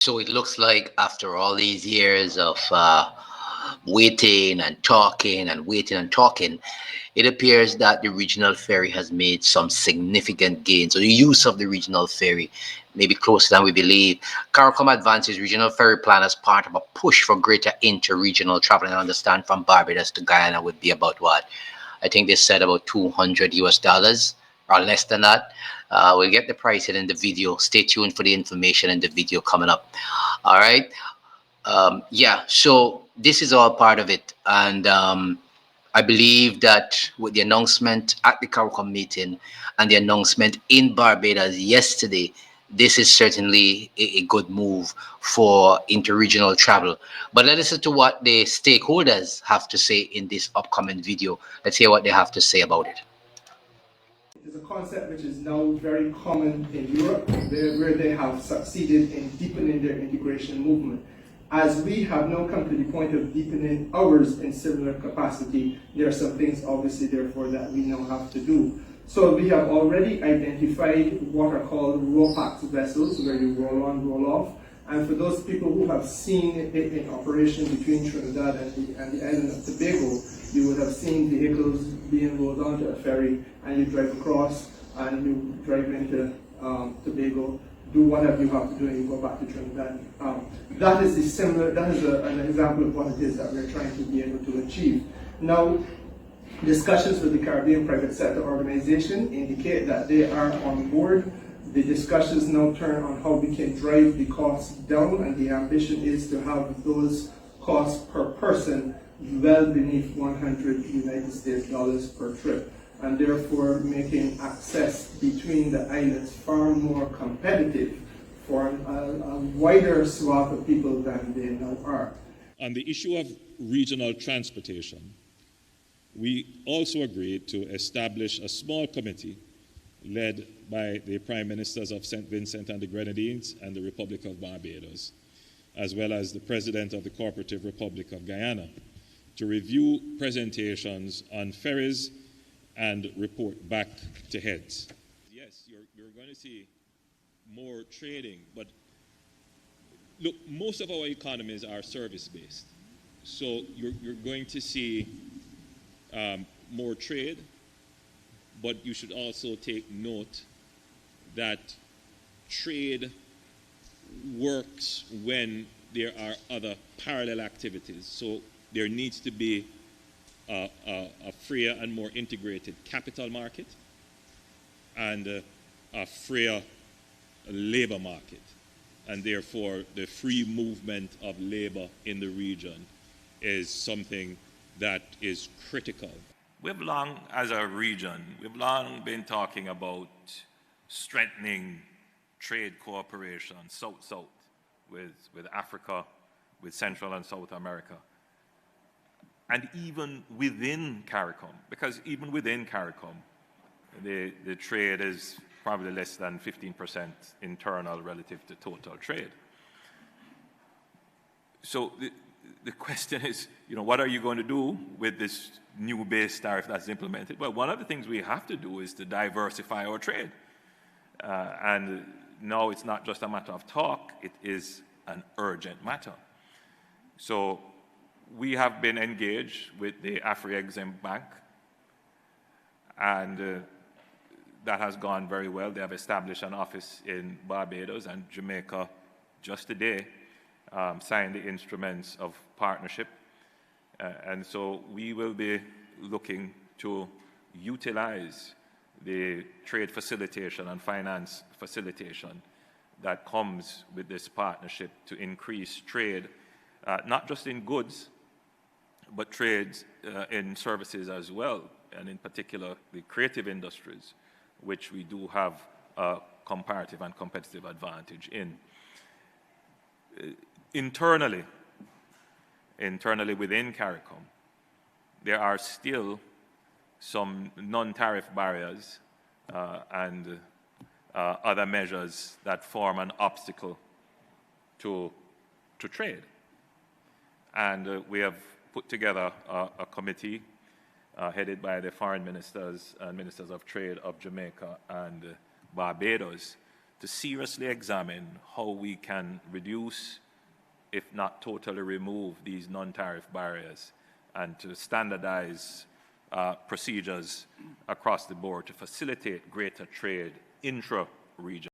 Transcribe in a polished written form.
So it looks like after all these years of waiting and talking, it appears that the regional ferry has made some significant gains. So the use of the regional ferry may be closer than we believe. CARICOM advances regional ferry plan as part of a push for greater inter-regional travel. And I understand from Barbados to Guyana would be about what? I think they said about 200 US dollars or less than that. We'll get the pricing in the video. Stay tuned for the information in the video coming up. All right. Yeah, so this is all part of it. And I believe that with the announcement at the CARICOM meeting and the announcement in Barbados yesterday, this is certainly a good move for interregional travel. But let's listen to what the stakeholders have to say in this upcoming video. Let's hear what they have to say about it. It is a concept which is now very common in Europe, where they have succeeded in deepening their integration movement. As we have now come to the point of deepening ours in similar capacity, there are some things obviously therefore that we now have to do. So we have already identified what are called ROPAX vessels, where you roll on, roll off. And for those people who have seen it in operation between Trinidad and the island of Tobago, you would have seen vehicles being rolled onto a ferry, and you drive across and you drive into Tobago, do whatever you have to do, and you go back to Trinidad. That is an example of what it is that we're trying to be able to achieve. Now, discussions with the Caribbean Private Sector Organization indicate that they are on board. The discussions now turn on how we can drive the costs down, and the ambition is to have those costs per person well beneath 100 United States dollars per trip, and therefore making access between the islands far more competitive for a wider swath of people than they now are. On the issue of regional transportation, we also agreed to establish a small committee led by the Prime Ministers of St. Vincent and the Grenadines and the Republic of Barbados, as well as the President of the Cooperative Republic of Guyana, to review presentations on ferries and report back to heads. Yes, you're going to see more trading, but look, most of our economies are service-based. So you're going to see more trade, but you should also take note that trade works when there are other parallel activities. So there needs to be a freer and more integrated capital market and a freer labor market. And therefore, the free movement of labor in the region is something that is critical. We've long, as a region, we've long been talking about strengthening trade cooperation south-south with Africa, with Central and South America. And even within CARICOM, because even within CARICOM, the trade is probably less than 15% internal relative to total trade. So the question is, what are you going to do with this new base tariff that's implemented? Well, one of the things we have to do is to diversify our trade. And now it's not just a matter of talk, it is an urgent matter. So we have been engaged with the Afri-Exim Bank, and that has gone very well. They have established an office in Barbados, and Jamaica just today signed the instruments of partnership. And so we will be looking to utilize the trade facilitation and finance facilitation that comes with this partnership to increase trade, not just in goods, but trades in services as well, and in particular the creative industries, which we do have a comparative and competitive advantage in. Internally within CARICOM, there are still some non-tariff barriers and other measures that form an obstacle to trade. And we have put together a committee headed by the foreign ministers and ministers of trade of Jamaica and Barbados to seriously examine how we can reduce, if not totally remove, these non-tariff barriers, and to standardize procedures across the board to facilitate greater trade intra-region.